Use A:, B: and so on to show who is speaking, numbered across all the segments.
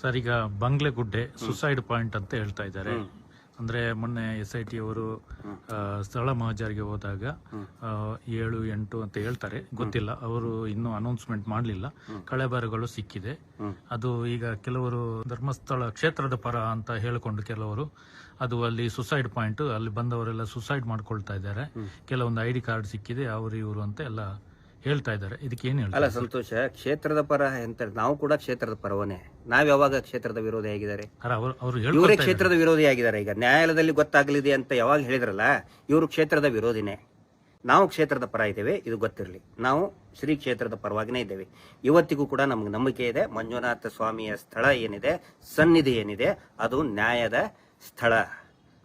A: Sir, ಈಗ Banglegudde suicide point ಅಂತ ಹೇಳ್ತಾ ಇದ್ದಾರೆ. ಅಂದ್ರೆ ಮೊನ್ನೆ SIT ಅವರು ಸ್ಥಳ ಮಹಜರಿಗೆ ಹೋದಾಗ 7, 8 ಅಂತ ಹೇಳ್ತಾರೆ, ಗೊತ್ತಿಲ್ಲ. ಅವರು ಇನ್ನೂ ಅನೌನ್ಸ್ಮೆಂಟ್ ಮಾಡಲಿಲ್ಲ. ಕಳೆಬರಗಳು ಸಿಕ್ಕಿದೆ. ಅದು ಈಗ ಕೆಲವರು ಧರ್ಮಸ್ಥಳ ಕ್ಷೇತ್ರದ ಪರ ಅಂತ ಹೇಳಿಕೊಂಡು ಕೆಲವರು ಅದು ಅಲ್ಲಿ ಸುಸೈಡ್ ಪಾಯಿಂಟ್, ಅಲ್ಲಿ ಬಂದವರೆಲ್ಲ ಸುಸೈಡ್ ಮಾಡ್ಕೊಳ್ತಾ ಇದ್ದಾರೆ. ಕೆಲವೊಂದು ID ಕಾರ್ಡ್ ಸಿಕ್ಕಿದೆ, ಅವರು ಇವರು ಅಂತ ಎಲ್ಲ ಹೇಳ್ತಾ ಇದ್ದಾರೆ. ಇದಕ್ಕೆ ಏನ್ ಹೇಳಿ?
B: ಅಲ್ಲ ಸಂತೋಷ, ಕ್ಷೇತ್ರದ ಪರ ಅಂತ ನಾವು ಕೂಡ ಕ್ಷೇತ್ರದ ಪರವನೇ. ನಾವ್ ಯಾವಾಗ ಕ್ಷೇತ್ರದ ವಿರೋಧಿ ಆಗಿದ್ದಾರೆ? ಇವರೇ ಕ್ಷೇತ್ರದ ವಿರೋಧಿ ಆಗಿದ್ದಾರೆ. ಈಗ ನ್ಯಾಯಾಲಯದಲ್ಲಿ ಗೊತ್ತಾಗಲಿದೆ ಅಂತ ಯಾವಾಗ ಹೇಳಿದ್ರಲ್ಲ, ಇವರು ಕ್ಷೇತ್ರದ ವಿರೋಧಿನೇ. ನಾವು ಕ್ಷೇತ್ರದ ಪರ ಇದ್ದೇವೆ, ಇದು ಗೊತ್ತಿರಲಿ. ನಾವು ಶ್ರೀ ಕ್ಷೇತ್ರದ ಪರವಾಗಿನೇ ಇದ್ದೇವೆ. ಇವತ್ತಿಗೂ ಕೂಡ ನಮ್ಗೆ ನಂಬಿಕೆ ಇದೆ. ಮಂಜುನಾಥ ಸ್ವಾಮಿಯ ಸ್ಥಳ ಏನಿದೆ, ಸನ್ನಿಧಿ ಏನಿದೆ, ಅದು ನ್ಯಾಯದ ಸ್ಥಳ.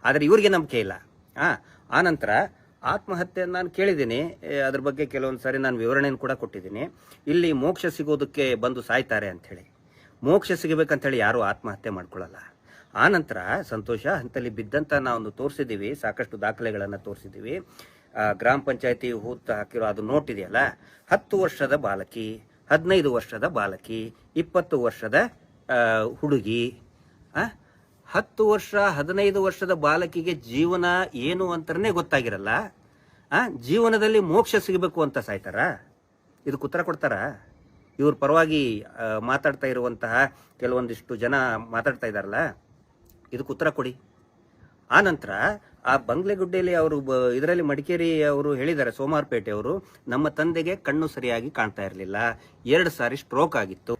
B: ಆದ್ರೆ ಇವ್ರಿಗೆ ನಂಬಿಕೆ ಇಲ್ಲ. ಆನಂತರ ಆತ್ಮಹತ್ಯೆ ನಾನು ಕೇಳಿದ್ದೀನಿ, ಅದ್ರ ಬಗ್ಗೆ ಕೆಲವೊಂದು ಸಾರಿ ನಾನು ವಿವರಣೆಯನ್ನು ಕೂಡ ಕೊಟ್ಟಿದ್ದೀನಿ. ಇಲ್ಲಿ ಮೋಕ್ಷ ಸಿಗೋದಕ್ಕೆ ಬಂದು ಸಾಯ್ತಾರೆ ಅಂತ ಹೇಳಿ, ಮೋಕ್ಷ ಸಿಗಬೇಕಂತ ಹೇಳಿ ಯಾರು ಆತ್ಮಹತ್ಯೆ ಮಾಡ್ಕೊಳ್ಳಲ್ಲ. ಆನಂತರ ಸಂತೋಷ ಅಂತಲ್ಲಿ ಬಿದ್ದಂತ ನಾವೊಂದು ತೋರಿಸಿದ್ದೀವಿ, ಸಾಕಷ್ಟು ದಾಖಲೆಗಳನ್ನು ತೋರಿಸಿದ್ದೀವಿ. ಗ್ರಾಮ ಪಂಚಾಯತಿ ಹೂತ್ ಹಾಕಿರೋ ಅದು ನೋಟ್ ಇದೆಯಲ್ಲ, 10 ವರ್ಷದ ಬಾಲಕಿ, 15 ವರ್ಷದ ಬಾಲಕಿ, 20 ವರ್ಷದ ಹುಡುಗಿ. 10 ವರ್ಷ 15 ವರ್ಷದ ಬಾಲಕಿಗೆ ಜೀವನ ಏನು ಅಂತಾನೆ ಗೊತ್ತಾಗಿರಲ್ಲ. ಜೀವನದಲ್ಲಿ ಮೋಕ್ಷ ಸಿಗಬೇಕು ಅಂತ ಸಾಯ್ತಾರ? ಇದಕ್ಕೆ ಉತ್ತರ ಕೊಡ್ತಾರ? ಇವ್ರ ಪರವಾಗಿ ಮಾತಾಡ್ತಾ ಇರುವಂತಹ ಕೆಲವೊಂದಿಷ್ಟು ಜನ ಮಾತಾಡ್ತಾ ಇದಾರಲ್ಲ, ಇದಕ್ಕೆ ಉತ್ತರ ಕೊಡಿ. ಆನಂತರ ಆ ಬಂಗ್ಲೆಗುಡ್ಡೆಯಲ್ಲಿ ಅವರು ಇದರಲ್ಲಿ ಮಡಿಕೇರಿ ಅವರು ಹೇಳಿದ್ದಾರೆ, ಸೋಮಾರ್ಪೇಟೆ ಅವರು, ನಮ್ಮ ತಂದೆಗೆ ಕಣ್ಣು ಸರಿಯಾಗಿ ಕಾಣ್ತಾ ಇರಲಿಲ್ಲ, 2 ಸಾರಿ ಸ್ಟ್ರೋಕ್ ಆಗಿತ್ತು,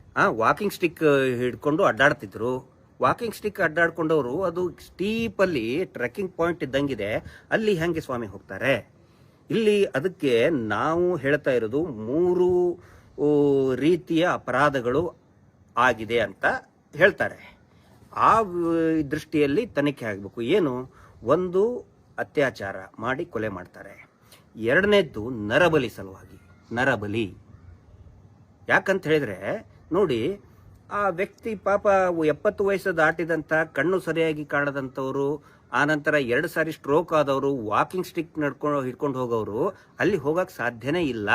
B: ವಾಕಿಂಗ್ ಸ್ಟಿಕ್ ಹಿಡ್ಕೊಂಡು ಅಡ್ಡಾಡ್ತಿದ್ರು. ವಾಕಿಂಗ್ ಸ್ಟಿಕ್ ಅಡ್ಡಾಡ್ಕೊಂಡವರು ಅದು ಸ್ಟೀಪ್ ಅಲ್ಲಿ ಟ್ರೆಕ್ಕಿಂಗ್ ಪಾಯಿಂಟ್ ಇದ್ದಂಗಿದೆ, ಅಲ್ಲಿ ಹೆಂಗೆ ಸ್ವಾಮಿ ಹೋಗ್ತಾರೆ? ಇಲ್ಲಿ ಅದಕ್ಕೆ ನಾವು ಹೇಳ್ತಾ ಇರೋದು 3 ರೀತಿಯ ಅಪರಾಧಗಳು ಆಗಿದೆ ಅಂತ ಹೇಳ್ತಾರೆ. ಆ ದೃಷ್ಟಿಯಲ್ಲಿ ತನಿಖೆ ಆಗಬೇಕು. ಏನು? ಒಂದು, ಅತ್ಯಾಚಾರ ಮಾಡಿ ಕೊಲೆ ಮಾಡ್ತಾರೆ. 2ನೇದ್ದು ನರಬಲಿ ಸಲುವಾಗಿ. ನರಬಲಿ ಯಾಕಂತ ಹೇಳಿದ್ರೆ ನೋಡಿ, ಆ ವ್ಯಕ್ತಿ ಪಾಪ 70 ವಯಸ್ಸು ದಾಟಿದಂತ, ಕಣ್ಣು ಸರಿಯಾಗಿ ಕಾಣದಂತವ್ರು, ಆನಂತರ 2 ಸಾರಿ ಸ್ಟ್ರೋಕ್ ಆದವರು, ವಾಕಿಂಗ್ ಸ್ಟಿಕ್ ಹಿಡ್ಕೊಂಡು ಹೋಗೋರು ಅಲ್ಲಿ ಹೋಗಕ್ ಸಾಧ್ಯನೇ ಇಲ್ಲ.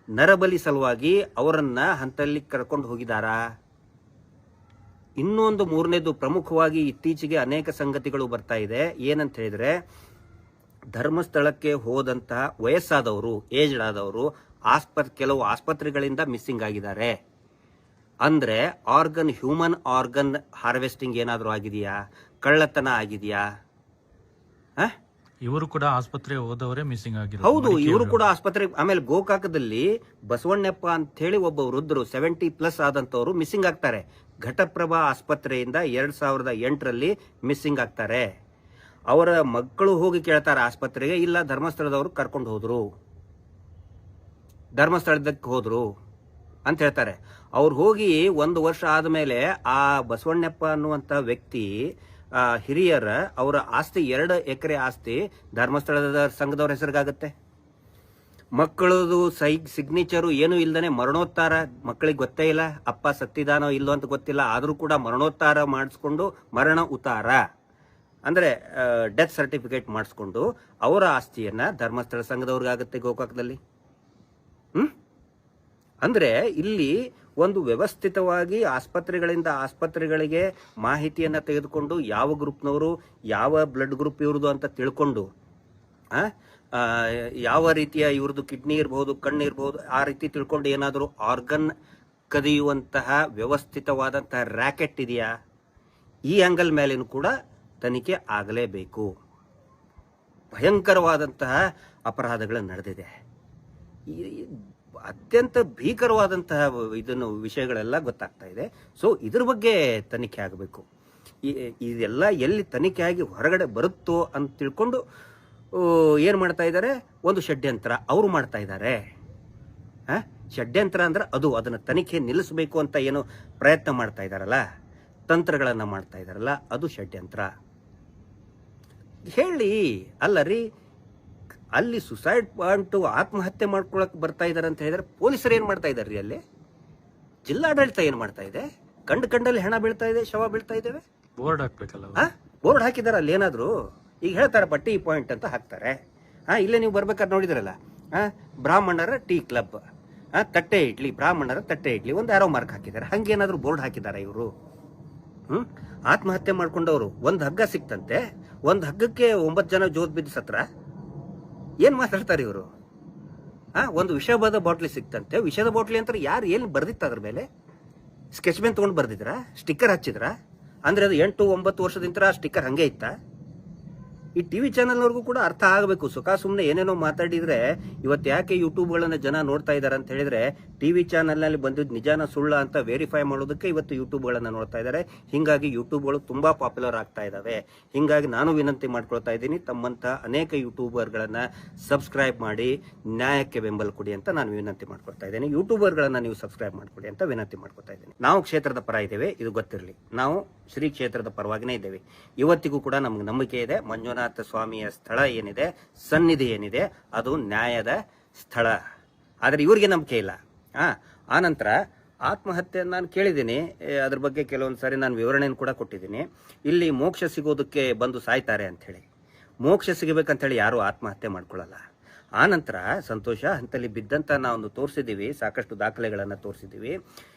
B: ನರಬಲಿ ಸಲುವಾಗಿ ಅವರನ್ನ ಹಂತಲ್ಲಿ ಕರ್ಕೊಂಡು ಹೋಗಿದಾರಾ? ಇನ್ನೊಂದು 3ನೇದು ಪ್ರಮುಖವಾಗಿ ಇತ್ತೀಚೆಗೆ ಅನೇಕ ಸಂಗತಿಗಳು ಬರ್ತಾ ಇದೆ. ಏನಂತ ಹೇಳಿದ್ರೆ, ಧರ್ಮಸ್ಥಳಕ್ಕೆ ಹೋದಂತಹ ವಯಸ್ಸಾದವರು, ಏಜ್ಡ್ ಆದವರು ಕೆಲವು ಆಸ್ಪತ್ರೆಗಳಿಂದ ಮಿಸ್ಸಿಂಗ್ ಆಗಿದ್ದಾರೆ. ಅಂದ್ರೆ ಹ್ಯೂಮನ್ ಆರ್ಗನ್ ಹಾರ್ವೆಸ್ಟಿಂಗ್ ಏನಾದರೂ ಆಗಿದೆಯಾ? ಕಳ್ಳತನ ಆಗಿದೆಯಾ?
A: ಇವರು ಕೂಡ ಆಸ್ಪತ್ರೆ ಹೋದವರೇ ಮಿಸ್ಸಿಂಗ್ ಆಗಿದ್ದಾರೆ.
B: ಹೌದು, ಇವರು ಕೂಡ ಆಸ್ಪತ್ರೆ. ಆಮೇಲೆ ಗೋಕಾಕದಲ್ಲಿ ಬಸವಣ್ಣಪ್ಪ ಅಂತ ಹೇಳಿ ಒಬ್ಬ ವೃದ್ಧರು 70+ ಆದಂತವರು ಮಿಸ್ಸಿಂಗ್ ಆಗ್ತಾರೆ. ಘಟಪ್ರಭಾ ಆಸ್ಪತ್ರೆಯಿಂದ 2008ರಲ್ಲಿ ಮಿಸ್ಸಿಂಗ್ ಆಗ್ತಾರೆ. ಅವರ ಮಕ್ಕಳು ಹೋಗಿ ಕೇಳ್ತಾರೆ ಆಸ್ಪತ್ರೆಗೆ, ಇಲ್ಲ ಧರ್ಮಸ್ಥಳದವರು ಕರ್ಕೊಂಡು ಹೋದ್ರು, ಧರ್ಮಸ್ಥಳದಕ್ಕೆ ಹೋದ್ರು ಅಂತ ಹೇಳ್ತಾರೆ. ಅವ್ರು ಹೋಗಿ 1 ವರ್ಷ ಆದಮೇಲೆ ಆ ಬಸವಣ್ಣಪ್ಪ ಅನ್ನುವಂತ ವ್ಯಕ್ತಿ ಹಿರಿಯರ ಅವರ ಆಸ್ತಿ 2 ಎಕರೆ ಆಸ್ತಿ ಧರ್ಮಸ್ಥಳದ ಸಂಘದವ್ರ ಹೆಸರಿಗಾಗತ್ತೆ. ಮಕ್ಕಳದು ಸಿಗ್ನೇಚರು ಏನು ಇಲ್ದಾನೆ ಮರಣೋತ್ತಾರ, ಮಕ್ಕಳಿಗೆ ಗೊತ್ತೇ ಇಲ್ಲ, ಅಪ್ಪ ಸತ್ತಿದಾನೋ ಇಲ್ಲೋ ಅಂತ ಗೊತ್ತಿಲ್ಲ, ಆದ್ರೂ ಕೂಡ ಮರಣೋತ್ತಾರ ಮಾಡಿಸ್ಕೊಂಡು, ಮರಣ ಉತ್ತಾರ ಅಂದ್ರೆ ಡೆತ್ ಸರ್ಟಿಫಿಕೇಟ್ ಮಾಡಿಸ್ಕೊಂಡು ಅವರ ಆಸ್ತಿಯನ್ನ ಧರ್ಮಸ್ಥಳ ಸಂಘದವ್ರಿಗಾಗತ್ತೆ ಗೋಕಾಕದಲ್ಲಿ. ಅಂದ್ರೆ ಇಲ್ಲಿ ಒಂದು ವ್ಯವಸ್ಥಿತವಾಗಿ ಆಸ್ಪತ್ರೆಗಳಿಂದ ಆಸ್ಪತ್ರೆಗಳಿಗೆ ಮಾಹಿತಿಯನ್ನ ತೆಗೆದುಕೊಂಡು, ಯಾವ ಗ್ರೂಪ್ನವರು, ಯಾವ ಬ್ಲಡ್ ಗ್ರೂಪ್ ಇವ್ರದ್ದು ಅಂತ ತಿಳ್ಕೊಂಡು, ಯಾವ ರೀತಿಯ ಇವ್ರದ್ದು ಕಿಡ್ನಿ ಇರಬಹುದು, ಕಣ್ಣು ಇರಬಹುದು, ಆ ರೀತಿ ತಿಳ್ಕೊಂಡು ಏನಾದರೂ ಆರ್ಗನ್ ಕದಿಯುವಂತಹ ವ್ಯವಸ್ಥಿತವಾದಂತಹ ರ್ಯಾಕೆಟ್ ಇದೆಯಾ? ಈ ಆಂಗಲ್ ಮೇಲೇನು ಕೂಡ ತನಿಖೆ ಆಗಲೇಬೇಕು. ಭಯಂಕರವಾದಂತಹ ಅಪರಾಧಗಳು ನಡೆದಿದೆ. ಅತ್ಯಂತ ಭೀಕರವಾದಂತಹ ವಿಷಯಗಳೆಲ್ಲ ಗೊತ್ತಾಗ್ತಾ ಇದೆ. ಸೊ ಇದ್ರ ಬಗ್ಗೆ ತನಿಖೆ ಆಗಬೇಕು. ಇದೆಲ್ಲ ಎಲ್ಲಿ ತನಿಖೆ ಆಗಿ ಹೊರಗಡೆ ಬರುತ್ತೋ ಅಂತ ತಿಳ್ಕೊಂಡು ಏನ್ ಮಾಡ್ತಾ ಇದ್ದಾರೆ? ಒಂದು ಷಡ್ಯಂತ್ರ ಅವರು ಮಾಡ್ತಾ ಇದ್ದಾರೆ. ಷಡ್ಯಂತ್ರ ಅಂದ್ರೆ ಅದನ್ನ ತನಿಖೆ ನಿಲ್ಲಿಸಬೇಕು ಅಂತ ಏನು ಪ್ರಯತ್ನ ಮಾಡ್ತಾ ಇದಾರಲ್ಲ, ತಂತ್ರಗಳನ್ನ ಮಾಡ್ತಾ ಇದಾರಲ್ಲ, ಅದು ಷಡ್ಯಂತ್ರ. ಹೇಳಿ ಅಲ್ಲ ರೀ, ಅಲ್ಲಿ ಸುಸೈಡ್ ಪಾಯಿಂಟ್ ಆತ್ಮಹತ್ಯೆ ಮಾಡ್ಕೊಳಕ್ ಬರ್ತಾ ಇದಾರೆ ಅಂತ ಹೇಳಿದ್ರೆ ಪೊಲೀಸರು ಏನ್ ಮಾಡ್ತಾ ಇದಾರೆ? ಅಲ್ಲಿ ಜಿಲ್ಲಾಡಳಿತ ಏನ್ ಮಾಡ್ತಾ ಇದೆ? ಕಂಡಲ್ಲಿ ಹೆಣ ಬೀಳ್ತಾ ಇದೆ, ಶವ ಬೀಳ್ತಾ ಇದ್ದೇವೆ.
A: ಬೋರ್ಡ್ ಹಾಕ್ಬೇಕಲ್ಲ?
B: ಬೋರ್ಡ್ ಹಾಕಿದಾರ ಅಲ್ಲಿ ಏನಾದ್ರು? ಈಗ ಹೇಳ್ತಾರೆ ಟೀ ಪಾಯಿಂಟ್ ಅಂತ ಹಾಕ್ತಾರೆ. ಇಲ್ಲೇ ನೀವು ಬರ್ಬೇಕಾದ್ರೆ ನೋಡಿದ್ರಲ್ಲ, ಬ್ರಾಹ್ಮಣರ ಟೀ ಕ್ಲಬ್, ತಟ್ಟೆ ಇಡ್ಲಿ, ಬ್ರಾಹ್ಮಣರ ತಟ್ಟೆ ಇಡ್ಲಿ, ಒಂದು ಆರೋ ಮಾರ್ಕ್ ಹಾಕಿದ್ದಾರೆ. ಹಂಗೇನಾದ್ರು ಬೋರ್ಡ್ ಹಾಕಿದಾರ ಇವರು? ಆತ್ಮಹತ್ಯೆ ಮಾಡ್ಕೊಂಡವರು ಒಂದು ಹಗ್ಗ ಸಿಕ್ತಂತೆ, ಒಂದು ಹಗ್ಗಕ್ಕೆ 9 ಜನ ಜೋತ್ ಬಿದ್ದು ಸತ್ರ. ಏನ್ ಮಾತಾಡ್ತಾರೆ ಇವರು? ಒಂದು ವಿಷದ ಬಾಟ್ಲಿ ಸಿಕ್ತಂತೆ, ವಿಷದ ಬಾಟ್ಲಿ ಅಂತ ಯಾರು ಏನು ಬರ್ದಿತ್ತ ಅದ್ರ ಮೇಲೆ? ಸ್ಕೆಚ್ ಪೆನ್ ತಗೊಂಡು ಬರ್ದಿದ್ರ? ಸ್ಟಿಕ್ಕರ್ ಹಚ್ಚಿದ್ರ? ಅಂದ್ರೆ ಅದು 8-9 ವರ್ಷದಿಂದ ಆ ಸ್ಟಿಕ್ಕರ್ ಹಂಗೆ ಇತ್ತ? ಈ ಟಿವಿ ಚಾನೆಲ್ನವ್ರಿಗೂ ಕೂಡ ಅರ್ಥ ಆಗಬೇಕು. ಸುಮ್ಮನೆ ಏನೇನೋ ಮಾತಾಡಿದ್ರೆ ಇವತ್ತು ಯಾಕೆ ಯೂಟ್ಯೂಬ್ಗಳನ್ನ ಜನ ನೋಡ್ತಾ ಇದ್ದಾರೆ ಅಂತ ಹೇಳಿದ್ರೆ, ಟಿವಿ ಚಾನೆಲ್ನಲ್ಲಿ ಬಂದಿದ್ದು ನಿಜಾನ ಸುಳ್ಳ ಅಂತ ವೆರಿಫೈ ಮಾಡೋದಕ್ಕೆ ಇವತ್ತು ಯೂಟ್ಯೂಬ್ಗಳನ್ನ ನೋಡ್ತಾ ಇದ್ದಾರೆ. ಹಿಂಗಾಗಿ ಯೂಟ್ಯೂಬ್ಗಳು ತುಂಬಾ ಪಾಪ್ಯುಲರ್ ಆಗ್ತಾ ಇದಾವೆ. ಹಿಂಗಾಗಿ ನಾನು ವಿನಂತಿ ಮಾಡ್ಕೊಳ್ತಾ ಇದ್ದೀನಿ, ತಮ್ಮಂತ ಅನೇಕ ಯೂಟ್ಯೂಬರ್ಗಳನ್ನ ಸಬ್ಸ್ಕ್ರೈಬ್ ಮಾಡಿ ನ್ಯಾಯಕ್ಕೆ ಬೆಂಬಲ ಕೊಡಿ ಅಂತ ನಾನು ವಿನಂತಿ ಮಾಡ್ಕೊಳ್ತಾ ಇದ್ದೀನಿ. ಯೂಟ್ಯೂಬರ್ಗಳನ್ನ ನೀವು ಸಬ್ಸ್ಕ್ರೈಬ್ ಮಾಡ್ಕೊಡಿ ಅಂತ ವಿನಂತಿ ಮಾಡ್ಕೊಳ್ತಾ ಇದ್ದೀನಿ. ನಾವು ಕ್ಷೇತ್ರದ ಪರ ಇದ್ದೇವೆ, ಇದು ಗೊತ್ತಿರಲಿ. ನಾವು ಶ್ರೀ ಕ್ಷೇತ್ರದ ಪರವಾಗಿನೇ ಇದ್ದೇವೆ. ಇವತ್ತಿಗೂ ಕೂಡ ನಮ್ಗೆ ನಂಬಿಕೆ ಇದೆ, ಮಂಜುನಾಥ ಸ್ವಾಮಿಯ ಸ್ಥಳ ಏನಿದೆ, ಸನ್ನಿಧಿ ಏನಿದೆ, ಅದು ನ್ಯಾಯದ ಸ್ಥಳ. ಆದ್ರೆ ಇವ್ರಿಗೆ ನಂಬಿಕೆ ಇಲ್ಲ. ಆನಂತರ ಆತ್ಮಹತ್ಯೆ ನಾನು ಕೇಳಿದ್ದೀನಿ, ಅದ್ರ ಬಗ್ಗೆ ಕೆಲವೊಂದು ಸಾರಿ ನಾನು ವಿವರಣೆಯನ್ನು ಕೂಡ ಕೊಟ್ಟಿದ್ದೀನಿ. ಇಲ್ಲಿ ಮೋಕ್ಷ ಸಿಗೋದಕ್ಕೆ ಬಂದು ಸಾಯ್ತಾರೆ ಅಂತ ಹೇಳಿ, ಮೋಕ್ಷ ಸಿಗಬೇಕಂತ ಹೇಳಿ ಯಾರು ಆತ್ಮಹತ್ಯೆ ಮಾಡ್ಕೊಳ್ಳಲ್ಲ. ಆನಂತರ ಸಂತೋಷ ಹಂತಲ್ಲಿ ಬಿದ್ದಂತ ನಾವು ತೋರಿಸಿದ್ದೀವಿ, ಸಾಕಷ್ಟು ದಾಖಲೆಗಳನ್ನು ತೋರಿಸಿದ್ದೀವಿ.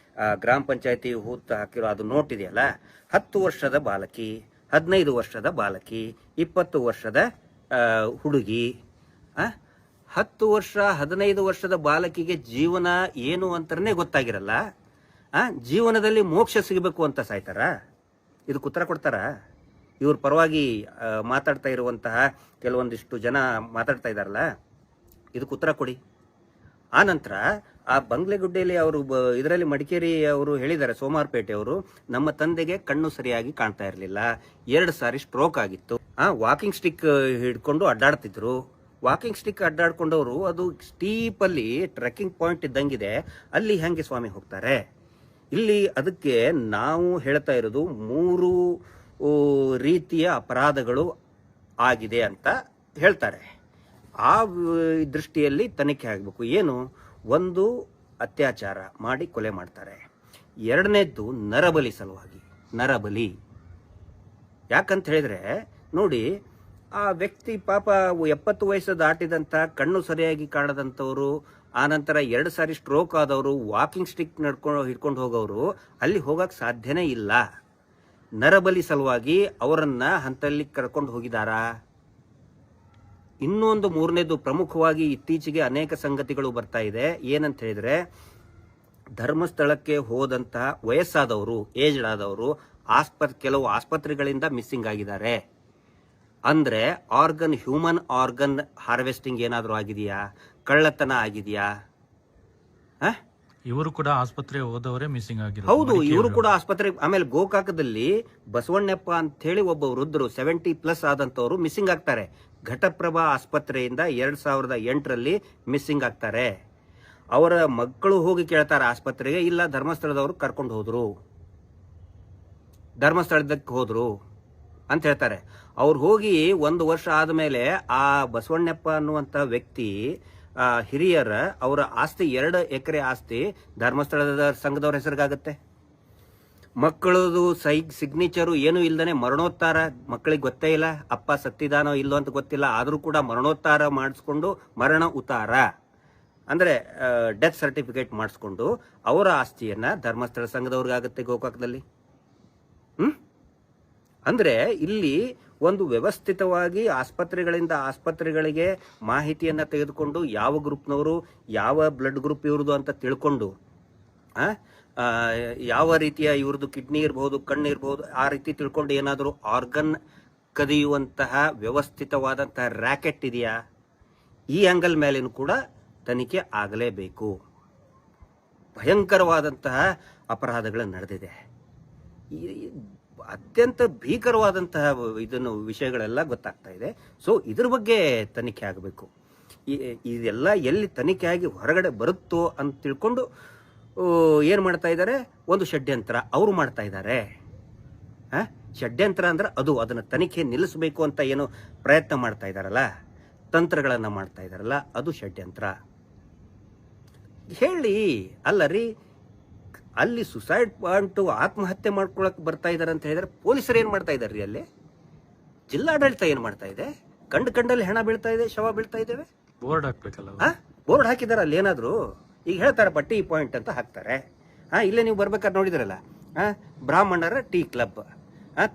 B: ಗ್ರಾಮ ಪಂಚಾಯತಿ ಹೂತ್ ಹಾಕಿರೋ ಅದು ನೋಟ್ ಇದೆಯಲ್ಲ, 10 ವರ್ಷದ ಬಾಲಕಿ, 15 ವರ್ಷದ ಬಾಲಕಿ, 20 ವರ್ಷದ ಹುಡುಗಿ, 10 ವರ್ಷ 15 ವರ್ಷದ ಬಾಲಕಿಗೆ ಜೀವನ ಏನು ಅಂತಾನೆ ಗೊತ್ತಾಗಿರಲ್ಲ. ಜೀವನದಲ್ಲಿ ಮೋಕ್ಷ ಸಿಗಬೇಕು ಅಂತ ಸಾಯ್ತಾರ? ಇದಕ್ಕೆ ಉತ್ತರ ಕೊಡ್ತಾರ? ಇವ್ರ ಪರವಾಗಿ ಮಾತಾಡ್ತಾ ಇರುವಂತಹ ಕೆಲವೊಂದಿಷ್ಟು ಜನ ಮಾತಾಡ್ತಾ ಇದಾರಲ್ಲ, ಇದಕ್ಕೆ ಉತ್ತರ ಕೊಡಿ. ಆನಂತರ ಆ ಬಂಗ್ಲೆಗುಡ್ಡೆಯಲ್ಲಿ ಅವರು ಇದರಲ್ಲಿ ಮಡಿಕೇರಿ ಅವರು ಹೇಳಿದ್ದಾರೆ, ಸೋಮಾರ್ಪೇಟೆ ಅವರು, ನಮ್ಮ ತಂದೆಗೆ ಕಣ್ಣು ಸರಿಯಾಗಿ ಕಾಣ್ತಾ ಇರಲಿಲ್ಲ, 2 ಸಾರಿ ಸ್ಟ್ರೋಕ್ ಆಗಿತ್ತು, ವಾಕಿಂಗ್ ಸ್ಟಿಕ್ ಹಿಡ್ಕೊಂಡು ಅಡ್ಡಾಡ್ತಿದ್ರು. ವಾಕಿಂಗ್ ಸ್ಟಿಕ್ ಅಡ್ಡಾಡ್ಕೊಂಡವರು ಅದು ಸ್ಟೀಪ್ ಅಲ್ಲಿ ಟ್ರೆಕ್ಕಿಂಗ್ ಪಾಯಿಂಟ್ ಇದ್ದಂಗಿದೆ, ಅಲ್ಲಿ ಹೆಂಗೆ ಸ್ವಾಮಿ ಹೋಗ್ತಾರೆ? ಇಲ್ಲಿ ಅದಕ್ಕೆ ನಾವು ಹೇಳ್ತಾ ಇರೋದು 3 ರೀತಿಯ ಅಪರಾಧಗಳು ಆಗಿದೆ ಅಂತ ಹೇಳ್ತಾರೆ. ಆ ದೃಷ್ಟಿಯಲ್ಲಿ ತನಿಖೆ ಆಗಬೇಕು. ಏನು? ಒಂದು, ಅತ್ಯಾಚಾರ ಮಾಡಿ ಕೊಲೆ ಮಾಡ್ತಾರೆ. 2ನೇದ್ದು ನರಬಲಿ ಸಲುವಾಗಿ, ನರಬಲಿ. ಯಾಕಂತ ಹೇಳಿದ್ರೆ ನೋಡಿ, ಆ ವ್ಯಕ್ತಿ ಪಾಪ 70 ವಯಸ್ಸು ದಾಟಿದಂತ, ಕಣ್ಣು ಸರಿಯಾಗಿ ಕಾಣದಂಥವ್ರು, ಆನಂತರ 2 ಸಾರಿ ಸ್ಟ್ರೋಕ್ ಆದವರು, ವಾಕಿಂಗ್ ಸ್ಟಿಕ್ ಹಿಡ್ಕೊಂಡು ಹೋಗೋರು ಅಲ್ಲಿ ಹೋಗಕ್ ಸಾಧ್ಯನೇ ಇಲ್ಲ. ನರಬಲಿ ಸಲುವಾಗಿ ಅವರನ್ನ ಹಂತಲ್ಲಿ ಕರ್ಕೊಂಡು ಹೋಗಿದಾರಾ? ಇನ್ನೊಂದು 3ನೇದು ಪ್ರಮುಖವಾಗಿ ಇತ್ತೀಚೆಗೆ ಅನೇಕ ಸಂಗತಿಗಳು ಬರ್ತಾ ಇದೆ. ಏನಂತ ಹೇಳಿದ್ರೆ, ಧರ್ಮಸ್ಥಳಕ್ಕೆ ಹೋದಂತಹ ವಯಸ್ಸಾದವರು, ಏಜ್ಡ್ ಆದವರು ಕೆಲವು ಆಸ್ಪತ್ರೆಗಳಿಂದ ಮಿಸ್ಸಿಂಗ್ ಆಗಿದ್ದಾರೆ. ಅಂದ್ರೆ ಹ್ಯೂಮನ್ ಆರ್ಗನ್ ಹಾರ್ವೆಸ್ಟಿಂಗ್ ಏನಾದರೂ ಆಗಿದೆಯಾ? ಕಳ್ಳತನ ಆಗಿದೆಯಾ?
A: ಇವರು ಕೂಡ ಆಸ್ಪತ್ರೆ ಹೋದವರೇ ಮಿಸ್ಸಿಂಗ್ ಆಗಿರೋದು.
B: ಹೌದು, ಇವರು ಕೂಡ ಆಸ್ಪತ್ರೆ. ಆಮೇಲೆ ಗೋಕಾಕದಲ್ಲಿ ಬಸವಣ್ಣಪ್ಪ ಅಂತ ಹೇಳಿ ಒಬ್ಬ ವೃದ್ಧರು 70+ ಆದಂತವರು ಮಿಸ್ಸಿಂಗ್ ಆಗ್ತಾರೆ. ಘಟಪ್ರಭಾ ಆಸ್ಪತ್ರೆಯಿಂದ 2008ರಲ್ಲಿ ಮಿಸ್ಸಿಂಗ್ ಆಗ್ತಾರೆ. ಅವರ ಮಕ್ಕಳು ಹೋಗಿ ಕೇಳ್ತಾರೆ ಆಸ್ಪತ್ರೆಗೆ, ಇಲ್ಲ ಧರ್ಮಸ್ಥಳದವರು ಕರ್ಕೊಂಡು ಹೋದ್ರು, ಧರ್ಮಸ್ಥಳದಕ್ಕೆ ಹೋದ್ರು ಅಂತ ಹೇಳ್ತಾರೆ. ಅವ್ರು ಹೋಗಿ 1 ವರ್ಷ ಆದ್ಮೇಲೆ ಆ ಬಸವಣ್ಣಪ್ಪ ಅನ್ನುವಂತ ವ್ಯಕ್ತಿ ಹಿರಿಯರ ಅವರ ಆಸ್ತಿ 2 ಎಕರೆ ಆಸ್ತಿ ಧರ್ಮಸ್ಥಳದ ಸಂಘದವ್ರ ಹೆಸರಿಗಾಗತ್ತೆ. ಮಕ್ಕಳದು ಸಿಗ್ನೇಚರು ಏನು ಇಲ್ದಾನೆ ಮರಣೋತ್ತಾರ, ಮಕ್ಕಳಿಗೆ ಗೊತ್ತೇ ಇಲ್ಲ, ಅಪ್ಪ ಸತ್ತಿದಾನೋ ಇಲ್ಲೋ ಅಂತ ಗೊತ್ತಿಲ್ಲ, ಆದ್ರೂ ಕೂಡ ಮರಣೋತ್ತಾರ ಮಾಡಿಸ್ಕೊಂಡು, ಮರಣ ಉತ್ತಾರ ಅಂದ್ರೆ ಡೆತ್ ಸರ್ಟಿಫಿಕೇಟ್ ಮಾಡಿಸ್ಕೊಂಡು ಅವರ ಆಸ್ತಿಯನ್ನ ಧರ್ಮಸ್ಥಳ ಸಂಘದವ್ರಿಗಾಗತ್ತೆ ಗೋಕಾಕದಲ್ಲಿ. ಅಂದ್ರೆ ಇಲ್ಲಿ ಒಂದು ವ್ಯವಸ್ಥಿತವಾಗಿ ಆಸ್ಪತ್ರೆಗಳಿಂದ ಆಸ್ಪತ್ರೆಗಳಿಗೆ ಮಾಹಿತಿಯನ್ನ ತೆಗೆದುಕೊಂಡು, ಯಾವ ಗ್ರೂಪ್ನವರು, ಯಾವ ಬ್ಲಡ್ ಗ್ರೂಪ್ ಇವ್ರದ್ದು ಅಂತ ತಿಳ್ಕೊಂಡು, ಯಾವ ರೀತಿಯ ಇವ್ರದ್ದು ಕಿಡ್ನಿ ಇರಬಹುದು, ಕಣ್ಣು ಇರಬಹುದು, ಆ ರೀತಿ ತಿಳ್ಕೊಂಡು ಏನಾದರೂ ಆರ್ಗನ್ ಕದಿಯುವಂತಹ ವ್ಯವಸ್ಥಿತವಾದಂತಹ ರ್ಯಾಕೆಟ್ ಇದೆಯಾ? ಈ ಆಂಗಲ್ ಮೇಲೇನು ಕೂಡ ತನಿಖೆ ಆಗಲೇಬೇಕು. ಭಯಂಕರವಾದಂತಹ ಅಪರಾಧಗಳು ನಡೆದಿದೆ. ಅತ್ಯಂತ ಭೀಕರವಾದಂತಹ ವಿಷಯಗಳೆಲ್ಲ ಗೊತ್ತಾಗ್ತಾ ಇದೆ. ಸೊ ಇದ್ರ ಬಗ್ಗೆ ತನಿಖೆ ಆಗಬೇಕು. ಇದೆಲ್ಲ ಎಲ್ಲಿ ತನಿಖೆ ಆಗಿ ಹೊರಗಡೆ ಬರುತ್ತೋ ಅಂತ ತಿಳ್ಕೊಂಡು ಏನ್ ಮಾಡ್ತಾ ಇದ್ದಾರೆ? ಒಂದು ಷಡ್ಯಂತ್ರ ಅವರು ಮಾಡ್ತಾ ಇದ್ದಾರೆ. ಷಡ್ಯಂತ್ರ ಅಂದ್ರೆ ಅದನ್ನ ತನಿಖೆ ನಿಲ್ಲಿಸಬೇಕು ಅಂತ ಏನು ಪ್ರಯತ್ನ ಮಾಡ್ತಾ ಇದಾರಲ್ಲ, ತಂತ್ರಗಳನ್ನ ಮಾಡ್ತಾ ಇದಾರಲ್ಲ, ಅದು ಷಡ್ಯಂತ್ರ. ಹೇಳಿ ಅಲ್ಲ ರೀ, ಅಲ್ಲಿ ಸುಸೈಡ್ ಪಾಯಿಂಟ್ ಆತ್ಮಹತ್ಯೆ ಮಾಡ್ಕೊಳಕ್ ಬರ್ತಾ ಇದಾರೆ ಅಂತ ಹೇಳಿದ್ರೆ ಪೊಲೀಸರು ಏನ್ ಮಾಡ್ತಾ ಇದಾರೆ? ಅಲ್ಲಿ ಜಿಲ್ಲಾಡಳಿತ ಏನ್ ಮಾಡ್ತಾ ಇದೆ? ಕಂಡಲ್ಲಿ ಹೆಣ ಬೀಳ್ತಾ ಇದೆ, ಶವ ಬೀಳ್ತಾ ಇದ್ದೇವೆ.
A: ಬೋರ್ಡ್ ಹಾಕ್ಬೇಕಲ್ಲ,
B: ಬೋರ್ಡ್ ಹಾಕಿದಾರ ಅಲ್ಲಿ ಏನಾದ್ರು? ಈಗ ಹೇಳ್ತಾರೆ ಪಟ್ಟಿ ಪಾಯಿಂಟ್ ಅಂತ ಹಾಕ್ತಾರೆ. ಇಲ್ಲೇ ನೀವು ಬರ್ಬೇಕಾದ್ರೆ ನೋಡಿದ್ರಲ್ಲ, ಬ್ರಾಹ್ಮಣರ ಟೀ ಕ್ಲಬ್,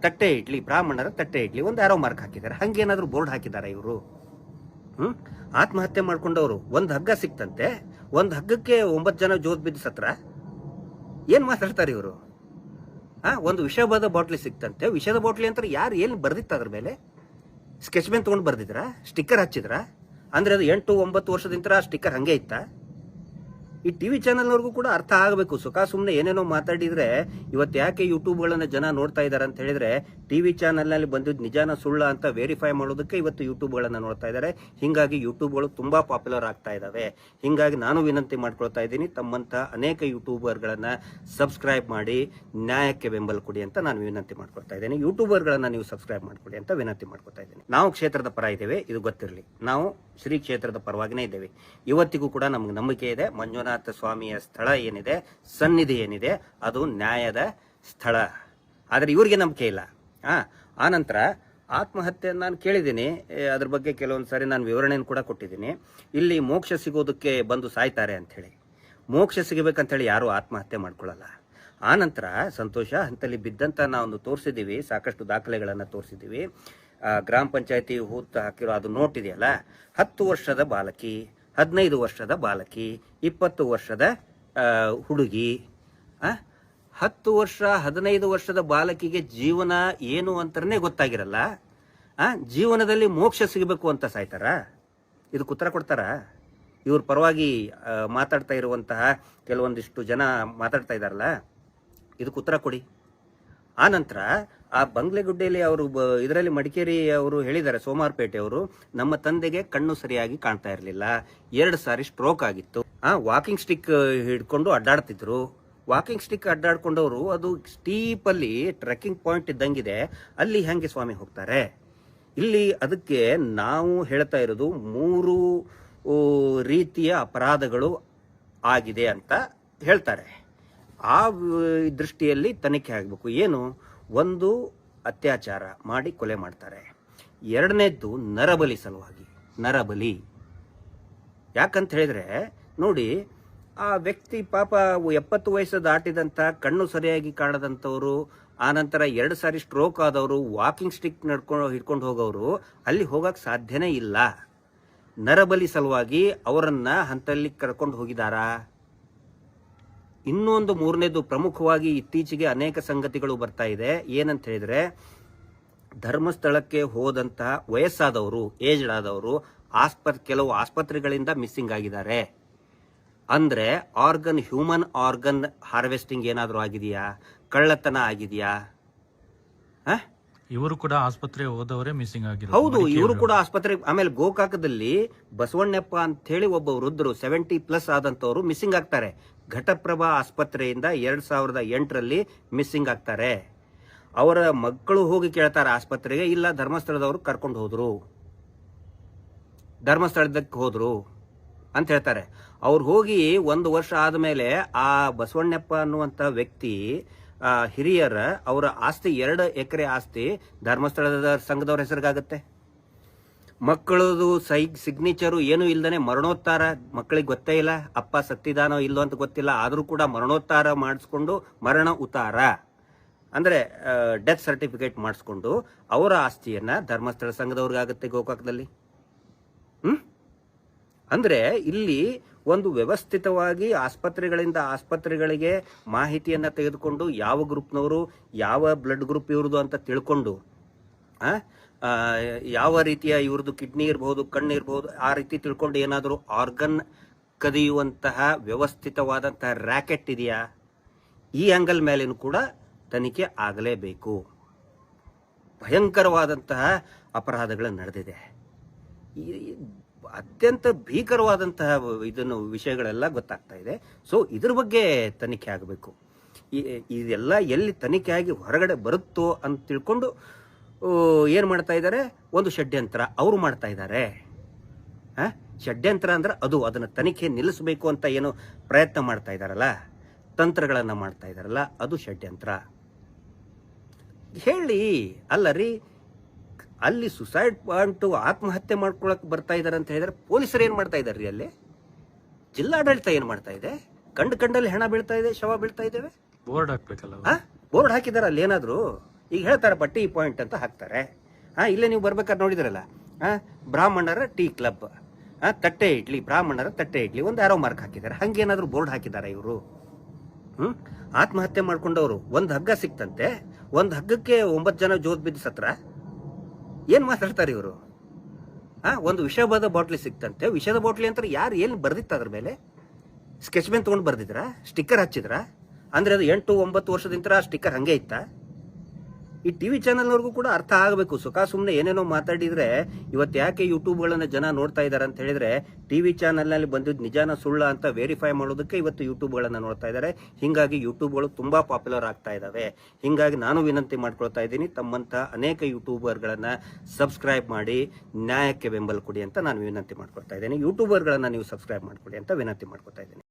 B: ತಟ್ಟೆ ಇಡ್ಲಿ, ಬ್ರಾಹ್ಮಣರ ತಟ್ಟೆ ಇಡ್ಲಿ, ಒಂದು ಆರೋ ಮಾರ್ಕ್ ಹಾಕಿದ್ದಾರೆ. ಹಂಗೇನಾದ್ರೂ ಬೋರ್ಡ್ ಹಾಕಿದ್ದಾರೆ ಇವರು? ಆತ್ಮಹತ್ಯೆ ಮಾಡ್ಕೊಂಡವರು ಒಂದು ಹಗ್ಗ ಸಿಕ್ತಂತೆ, ಒಂದು ಹಗ್ಗಕ್ಕೆ 9 ಜನ ಜೋತ್ ಬಿದ್ದು ಸತ್ರ. ಏನ್ ಮಾತಾಡ್ತಾರೆ ಇವರು? ಒಂದು ವಿಷದ ಬಾಟ್ಲಿ ಸಿಕ್ತಂತೆ, ವಿಷದ ಬಾಟ್ಲಿ ಅಂತ ಯಾರು ಏನು ಬರ್ದಿತ್ತ ಅದ್ರ ಮೇಲೆ? ಸ್ಕೆಚ್ ಪೆನ್ ತಗೊಂಡು ಬರ್ದಿದ್ರ? ಸ್ಟಿಕ್ಕರ್ ಹಚ್ಚಿದ್ರ? ಅಂದ್ರೆ ಅದು 8-9 ವರ್ಷದಿಂದ ಆ ಸ್ಟಿಕ್ಕರ್ ಹಂಗೆ ಇತ್ತ? ಈ ಟಿವಿ ಚಾನೆಲ್ನವ್ರಿಗೂ ಕೂಡ ಅರ್ಥ ಆಗಬೇಕು. ಸುಮ್ಮನೆ ಏನೇನೋ ಮಾತಾಡಿದ್ರೆ ಇವತ್ತು ಯಾಕೆ ಯೂಟ್ಯೂಬ್ಗಳನ್ನ ಜನ ನೋಡ್ತಾ ಇದ್ದಾರೆ ಅಂತ ಹೇಳಿದ್ರೆ, ಟಿವಿ ಚಾನೆಲ್ನಲ್ಲಿ ಬಂದಿದ್ದು ನಿಜಾನ ಸುಳ್ಳ ಅಂತ ವೆರಿಫೈ ಮಾಡೋದಕ್ಕೆ ಇವತ್ತು ಯೂಟ್ಯೂಬ್ಗಳನ್ನ ನೋಡ್ತಾ ಇದ್ದಾರೆ. ಹಿಂಗಾಗಿ ಯೂಟ್ಯೂಬ್ಗಳು ತುಂಬಾ ಪಾಪ್ಯುಲರ್ ಆಗ್ತಾ ಇದಾವೆ. ಹಿಂಗಾಗಿ ನಾನು ವಿನಂತಿ ಮಾಡ್ಕೊಳ್ತಾ ಇದ್ದೀನಿ, ತಮ್ಮಂತ ಅನೇಕ ಯೂಟ್ಯೂಬರ್ಗಳನ್ನ ಸಬ್ಸ್ಕ್ರೈಬ್ ಮಾಡಿ ನ್ಯಾಯಕ್ಕೆ ಬೆಂಬಲ ಕೊಡಿ ಅಂತ ನಾನು ವಿನಂತಿ ಮಾಡ್ಕೊಳ್ತಾ ಇದ್ದೀನಿ. ಯೂಟ್ಯೂಬರ್ಗಳನ್ನ ನೀವು ಸಬ್ಸ್ಕ್ರೈಬ್ ಮಾಡ್ಕೊಡಿ ಅಂತ ವಿನಂತಿ ಮಾಡ್ಕೊಳ್ತಾ ಇದ್ದೀನಿ. ನಾವು ಕ್ಷೇತ್ರದ ಪರ ಇದ್ದೇವೆ, ಇದು ಗೊತ್ತಿರಲಿ. ನಾವು ಶ್ರೀ ಕ್ಷೇತ್ರದ ಪರವಾಗಿನೇ ಇದ್ದೇವೆ. ಇವತ್ತಿಗೂ ಕೂಡ ನಮ್ಗೆ ನಂಬಿಕೆ ಇದೆ, ಮಂಜುನಾಥ ಸ್ವಾಮಿಯ ಸ್ಥಳ ಏನಿದೆ, ಸನ್ನಿಧಿ ಏನಿದೆ, ಅದು ನ್ಯಾಯದ ಸ್ಥಳ. ಆದ್ರೆ ಇವ್ರಿಗೆ ನಂಬಿಕೆ ಇಲ್ಲ. ಆನಂತರ ಆತ್ಮಹತ್ಯೆ ನಾನು ಕೇಳಿದ್ದೀನಿ, ಅದ್ರ ಬಗ್ಗೆ ಕೆಲವೊಂದು ಸಾರಿ ನಾನು ವಿವರಣೆಯನ್ನು ಕೂಡ ಕೊಟ್ಟಿದ್ದೀನಿ. ಇಲ್ಲಿ ಮೋಕ್ಷ ಸಿಗೋದಕ್ಕೆ ಬಂದು ಸಾಯ್ತಾರೆ ಅಂತ ಹೇಳಿ, ಮೋಕ್ಷ ಸಿಗಬೇಕಂತ ಹೇಳಿ ಯಾರು ಆತ್ಮಹತ್ಯೆ ಮಾಡ್ಕೊಳ್ಳಲ್ಲ. ಆನಂತರ ಸಂತೋಷ ಹಂತಲ್ಲಿ ಬಿದ್ದಂತ ನಾವು ತೋರಿಸಿದ್ದೀವಿ, ಸಾಕಷ್ಟು ದಾಖಲೆಗಳನ್ನು ತೋರಿಸಿದ್ದೀವಿ. ಗ್ರಾಮ ಪಂಚಾಯತಿ ಹೂತ್ ಹಾಕಿರೋ ಅದು ನೋಟ್ ಇದೆಯಲ್ಲ, 10 ವರ್ಷದ ಬಾಲಕಿ, 15 ವರ್ಷದ ಬಾಲಕಿ, 20 ವರ್ಷದ ಹುಡುಗಿ, 10 ವರ್ಷ 15 ವರ್ಷದ ಬಾಲಕಿಗೆ ಜೀವನ ಏನು ಅಂತಾನೆ ಗೊತ್ತಾಗಿರಲ್ಲ. ಜೀವನದಲ್ಲಿ ಮೋಕ್ಷ ಸಿಗಬೇಕು ಅಂತ ಸಾಯ್ತಾರ? ಇದಕ್ಕೆ ಉತ್ತರ ಕೊಡ್ತಾರ? ಇವ್ರ ಪರವಾಗಿ ಮಾತಾಡ್ತಾ ಇರುವಂತಹ ಕೆಲವೊಂದಿಷ್ಟು ಜನ ಮಾತಾಡ್ತಾ ಇದಾರಲ್ಲ, ಇದಕ್ಕೆ ಉತ್ತರ ಕೊಡಿ. ಆನಂತರ ಆ ಬಂಗ್ಲೆಗುಡ್ಡೆಯಲ್ಲಿ ಅವರು ಇದರಲ್ಲಿ ಮಡಿಕೇರಿ ಅವರು ಹೇಳಿದ್ದಾರೆ, ಸೋಮಾರ್ಪೇಟೆ ಅವರು, ನಮ್ಮ ತಂದೆಗೆ ಕಣ್ಣು ಸರಿಯಾಗಿ ಕಾಣ್ತಾ ಇರಲಿಲ್ಲ, 2 ಸಾರಿ ಸ್ಟ್ರೋಕ್ ಆಗಿತ್ತು, ವಾಕಿಂಗ್ ಸ್ಟಿಕ್ ಹಿಡ್ಕೊಂಡು ಅಡ್ಡಾಡ್ತಿದ್ರು. ವಾಕಿಂಗ್ ಸ್ಟಿಕ್ ಅಡ್ಡಾಡ್ಕೊಂಡವರು ಅದು ಸ್ಟೀಪ್ ಅಲ್ಲಿ ಟ್ರೆಕ್ಕಿಂಗ್ ಪಾಯಿಂಟ್ ಇದ್ದಂಗಿದೆ, ಅಲ್ಲಿ ಹೆಂಗೆ ಸ್ವಾಮಿ ಹೋಗ್ತಾರೆ? ಇಲ್ಲಿ ಅದಕ್ಕೆ ನಾವು ಹೇಳ್ತಾ ಇರೋದು 3 ರೀತಿಯ ಅಪರಾಧಗಳು ಆಗಿದೆ ಅಂತ ಹೇಳ್ತಾರೆ. ಆ ದೃಷ್ಟಿಯಲ್ಲಿ ತನಿಖೆ ಆಗಬೇಕು. ಏನು? ಒಂದು, ಅತ್ಯಾಚಾರ ಮಾಡಿ ಕೊಲೆ ಮಾಡ್ತಾರೆ. 2ನೇದ್ದು ನರಬಲಿ ಸಲುವಾಗಿ, ನರಬಲಿ. ಯಾಕಂತ ಹೇಳಿದ್ರೆ ನೋಡಿ, ಆ ವ್ಯಕ್ತಿ ಪಾಪ 70 ವಯಸ್ಸು ದಾಟಿದಂತ, ಕಣ್ಣು ಸರಿಯಾಗಿ ಕಾಣದಂಥವ್ರು, ಆನಂತರ 2 ಸಾರಿ ಸ್ಟ್ರೋಕ್ ಆದವರು, ವಾಕಿಂಗ್ ಸ್ಟಿಕ್ ಹಿಡ್ಕೊಂಡು ಹೋಗೋರು ಅಲ್ಲಿ ಹೋಗಕ್ ಸಾಧ್ಯನೇ ಇಲ್ಲ. ನರಬಲಿ ಸಲುವಾಗಿ ಅವರನ್ನ ಹಂತಲ್ಲಿ ಕರ್ಕೊಂಡು ಹೋಗಿದಾರಾ? ಇನ್ನೊಂದು 3ನೇದು ಪ್ರಮುಖವಾಗಿ ಇತ್ತೀಚೆಗೆ ಅನೇಕ ಸಂಗತಿಗಳು ಬರ್ತಾ ಇದೆ. ಏನಂತ ಹೇಳಿದ್ರೆ, ಧರ್ಮಸ್ಥಳಕ್ಕೆ ಹೋದಂತಹ ವಯಸ್ಸಾದವರು, ಏಜ್ಡ್ ಆದವರು ಕೆಲವು ಆಸ್ಪತ್ರೆಗಳಿಂದ ಮಿಸ್ಸಿಂಗ್ ಆಗಿದ್ದಾರೆ. ಅಂದ್ರೆ ಹ್ಯೂಮನ್ ಆರ್ಗನ್ ಹಾರ್ವೆಸ್ಟಿಂಗ್ ಏನಾದರೂ ಆಗಿದೆಯಾ? ಕಳ್ಳತನ ಆಗಿದೆಯಾ?
A: ಇವರು ಕೂಡ ಆಸ್ಪತ್ರೆ ಹೋದವರೇ ಮಿಸ್ಸಿಂಗ್ ಆಗಿರೋದು.
B: ಹೌದು, ಇವರು ಕೂಡ ಆಸ್ಪತ್ರೆ. ಆಮೇಲೆ ಗೋಕಾಕದಲ್ಲಿ ಬಸವಣ್ಣಪ್ಪ ಅಂತ ಹೇಳಿ ಒಬ್ಬ ವೃದ್ಧರು 70+ ಆದಂತವರು ಮಿಸ್ಸಿಂಗ್ ಆಗ್ತಾರೆ. ಘಟಪ್ರಭಾ ಆಸ್ಪತ್ರೆಯಿಂದ 2008ರಲ್ಲಿ ಮಿಸ್ಸಿಂಗ್ ಆಗ್ತಾರೆ. ಅವರ ಮಕ್ಕಳು ಹೋಗಿ ಕೇಳ್ತಾರೆ ಆಸ್ಪತ್ರೆಗೆ, ಇಲ್ಲ ಧರ್ಮಸ್ಥಳದವರು ಕರ್ಕೊಂಡು ಹೋದ್ರು, ಧರ್ಮಸ್ಥಳದಕ್ಕೆ ಹೋದ್ರು ಅಂತ ಹೇಳ್ತಾರೆ. ಅವ್ರು ಹೋಗಿ 1 ವರ್ಷ ಆದ್ಮೇಲೆ ಆ ಬಸವಣ್ಣಪ್ಪ ಅನ್ನುವಂತ ವ್ಯಕ್ತಿ ಹಿರಿಯರ ಅವರ ಆಸ್ತಿ 2 ಎಕರೆ ಆಸ್ತಿ ಧರ್ಮಸ್ಥಳದ ಸಂಘದವ್ರ ಹೆಸರಿಗಾಗತ್ತೆ. ಮಕ್ಕಳದು ಸಿಗ್ನೇಚರು ಏನು ಇಲ್ದಾನೆ ಮರಣೋತ್ತಾರ, ಮಕ್ಕಳಿಗೆ ಗೊತ್ತೇ ಇಲ್ಲ, ಅಪ್ಪ ಸತ್ತಿದಾನೋ ಇಲ್ಲೋ ಅಂತ ಗೊತ್ತಿಲ್ಲ, ಆದ್ರೂ ಕೂಡ ಮರಣೋತ್ತಾರ ಮಾಡಿಸ್ಕೊಂಡು, ಮರಣ ಉತ್ತಾರ ಅಂದ್ರೆ ಡೆತ್ ಸರ್ಟಿಫಿಕೇಟ್ ಮಾಡಿಸ್ಕೊಂಡು ಅವರ ಆಸ್ತಿಯನ್ನ ಧರ್ಮಸ್ಥಳ ಸಂಘದವ್ರಿಗಾಗತ್ತೆ ಗೋಕಾಕದಲ್ಲಿ. ಅಂದ್ರೆ ಇಲ್ಲಿ ಒಂದು ವ್ಯವಸ್ಥಿತವಾಗಿ ಆಸ್ಪತ್ರೆಗಳಿಂದ ಆಸ್ಪತ್ರೆಗಳಿಗೆ ಮಾಹಿತಿಯನ್ನ ತೆಗೆದುಕೊಂಡು, ಯಾವ ಗ್ರೂಪ್ನವರು, ಯಾವ ಬ್ಲಡ್ ಗ್ರೂಪ್ ಇವ್ರದ್ದು ಅಂತ ತಿಳ್ಕೊಂಡು, ಯಾವ ರೀತಿಯ ಇವ್ರದ್ದು ಕಿಡ್ನಿ ಇರಬಹುದು, ಕಣ್ಣು ಇರಬಹುದು, ಆ ರೀತಿ ತಿಳ್ಕೊಂಡು ಏನಾದರೂ ಆರ್ಗನ್ ಕದಿಯುವಂತಹ ವ್ಯವಸ್ಥಿತವಾದಂತಹ ರ್ಯಾಕೆಟ್ ಇದೆಯಾ? ಈ ಆಂಗಲ್ ಮೇಲೇನು ಕೂಡ ತನಿಖೆ ಆಗಲೇಬೇಕು. ಭಯಂಕರವಾದಂತಹ ಅಪರಾಧಗಳು ನಡೆದಿದೆ. ಅತ್ಯಂತ ಭೀಕರವಾದಂತಹ ವಿಷಯಗಳೆಲ್ಲ ಗೊತ್ತಾಗ್ತಾ ಇದೆ. ಸೊ ಇದ್ರ ಬಗ್ಗೆ ತನಿಖೆ ಆಗಬೇಕು. ಇದೆಲ್ಲ ಎಲ್ಲಿ ತನಿಖೆ ಆಗಿ ಹೊರಗಡೆ ಬರುತ್ತೋ ಅಂತ ತಿಳ್ಕೊಂಡು ಏನ್ ಮಾಡ್ತಾ ಇದ್ದಾರೆ? ಒಂದು ಷಡ್ಯಂತ್ರ ಅವರು ಮಾಡ್ತಾ ಇದ್ದಾರೆ. ಷಡ್ಯಂತ್ರ ಅಂದ್ರೆ ಅದನ್ನ ತನಿಖೆ ನಿಲ್ಲಿಸಬೇಕು ಅಂತ ಏನು ಪ್ರಯತ್ನ ಮಾಡ್ತಾ ಇದಾರಲ್ಲ, ತಂತ್ರಗಳನ್ನ ಮಾಡ್ತಾ ಇದಾರಲ್ಲ, ಅದು ಷಡ್ಯಂತ್ರ. ಹೇಳಿ ಅಲ್ಲ ರೀ, ಅಲ್ಲಿ ಸುಸೈಡ್ ಪಾಯಿಂಟ್ ಆತ್ಮಹತ್ಯೆ ಮಾಡ್ಕೊಳಕ್ ಬರ್ತಾ ಇದಾರೆ ಅಂತ ಹೇಳಿದ್ರೆ ಪೊಲೀಸರು ಏನ್ ಮಾಡ್ತಾ ಇದಾರೆ ರೀ? ಅಲ್ಲಿ ಜಿಲ್ಲಾಡಳಿತ ಏನ್ ಮಾಡ್ತಾ ಇದೆ? ಕಂಡಲ್ಲಿ ಹೆಣ ಬೀಳ್ತಾ ಇದೆ, ಶವ ಬೀಳ್ತಾ ಇದ್ದೇವೆ.
A: ಬೋರ್ಡ್ ಹಾಕ್ಬೇಕಲ್ಲ ಅವ್ರು.
B: ಬೋರ್ಡ್ ಹಾಕಿದಾರ ಅಲ್ಲಿ ಏನಾದ್ರು ಈಗ ಹೇಳ್ತಾರೆ ಪಟ್ಟಿ ಪಾಯಿಂಟ್ ಅಂತ ಹಾಕ್ತಾರೆ. ಇಲ್ಲೇ ನೀವು ಬರ್ಬೇಕಾದ್ರೆ ನೋಡಿದ್ರಲ್ಲ, ಬ್ರಾಹ್ಮಣರ ಟೀ ಕ್ಲಬ್, ತಟ್ಟೆ ಇಡ್ಲಿ, ಬ್ರಾಹ್ಮಣರ ತಟ್ಟೆ ಇಡ್ಲಿ, ಒಂದು ಆರೋ ಮಾರ್ಕ್ ಹಾಕಿದ್ದಾರೆ. ಹಂಗೇನಾದ್ರು ಬೋರ್ಡ್ ಹಾಕಿದಾರ ಇವರು? ಆತ್ಮಹತ್ಯೆ ಮಾಡ್ಕೊಂಡವ್ರು ಒಂದು ಹಗ್ಗ ಸಿಕ್ತಂತೆ, ಒಂದು ಹಗ್ಗಕ್ಕೆ 9 ಜನ ಜೋತ್ ಬಿದ್ದು ಸತ್ರ. ಏನ್ ಮಾತಾಡ್ತಾರೆ ಇವರು? ಒಂದು ವಿಷವಾದ ಬಾಟ್ಲಿ ಸಿಕ್ತಂತೆ, ವಿಷದ ಬಾಟ್ಲಿ ಅಂತ ಯಾರು ಏನು ಬರ್ದಿತ್ತ ಅದ್ರ ಮೇಲೆ? ಸ್ಕೆಚ್ ಪೆನ್ ತಗೊಂಡು ಬರ್ದಿದ್ರ? ಸ್ಟಿಕ್ಕರ್ ಹಚ್ಚಿದ್ರ? ಅಂದ್ರೆ ಅದು 8-9 ವರ್ಷದಿಂದ ಆ ಸ್ಟಿಕ್ಕರ್ ಹಂಗೆ ಇತ್ತ? ಈ ಟಿವಿ ಚಾನೆಲ್ನವ್ರಿಗೂ ಕೂಡ ಅರ್ಥ ಆಗಬೇಕು. ಸುಮ್ಮನೆ ಏನೇನೋ ಮಾತಾಡಿದ್ರೆ ಇವತ್ತು ಯಾಕೆ ಯೂಟ್ಯೂಬ್ಗಳನ್ನ ಜನ ನೋಡ್ತಾ ಇದ್ದಾರೆ ಅಂತ ಹೇಳಿದ್ರೆ, ಟಿವಿ ಚಾನೆಲ್ನಲ್ಲಿ ಬಂದಿದ್ದು ನಿಜಾನ ಸುಳ್ಳ ಅಂತ ವೆರಿಫೈ ಮಾಡೋದಕ್ಕೆ ಇವತ್ತು ಯೂಟ್ಯೂಬ್ಗಳನ್ನ ನೋಡ್ತಾ ಇದ್ದಾರೆ. ಹಿಂಗಾಗಿ ಯೂಟ್ಯೂಬ್ಗಳು ತುಂಬಾ ಪಾಪ್ಯುಲರ್ ಆಗ್ತಾ ಇದಾವೆ. ಹಿಂಗಾಗಿ ನಾನು ವಿನಂತಿ ಮಾಡ್ಕೊಳ್ತಾ ಇದ್ದೀನಿ, ತಮ್ಮಂತ ಅನೇಕ ಯೂಟ್ಯೂಬರ್ಗಳನ್ನ ಸಬ್ಸ್ಕ್ರೈಬ್ ಮಾಡಿ ನ್ಯಾಯಕ್ಕೆ ಬೆಂಬಲ ಕೊಡಿ ಅಂತ ನಾನು ವಿನಂತಿ ಮಾಡ್ಕೊಳ್ತಾ ಇದ್ದೀನಿ. ಯೂಟ್ಯೂಬರ್ಗಳನ್ನ ನೀವು ಸಬ್ಸ್ಕ್ರೈಬ್ ಮಾಡ್ಕೊಡಿ ಅಂತ ವಿನಂತಿ ಮಾಡ್ಕೊಳ್ತಾ ಇದ್ದೀನಿ.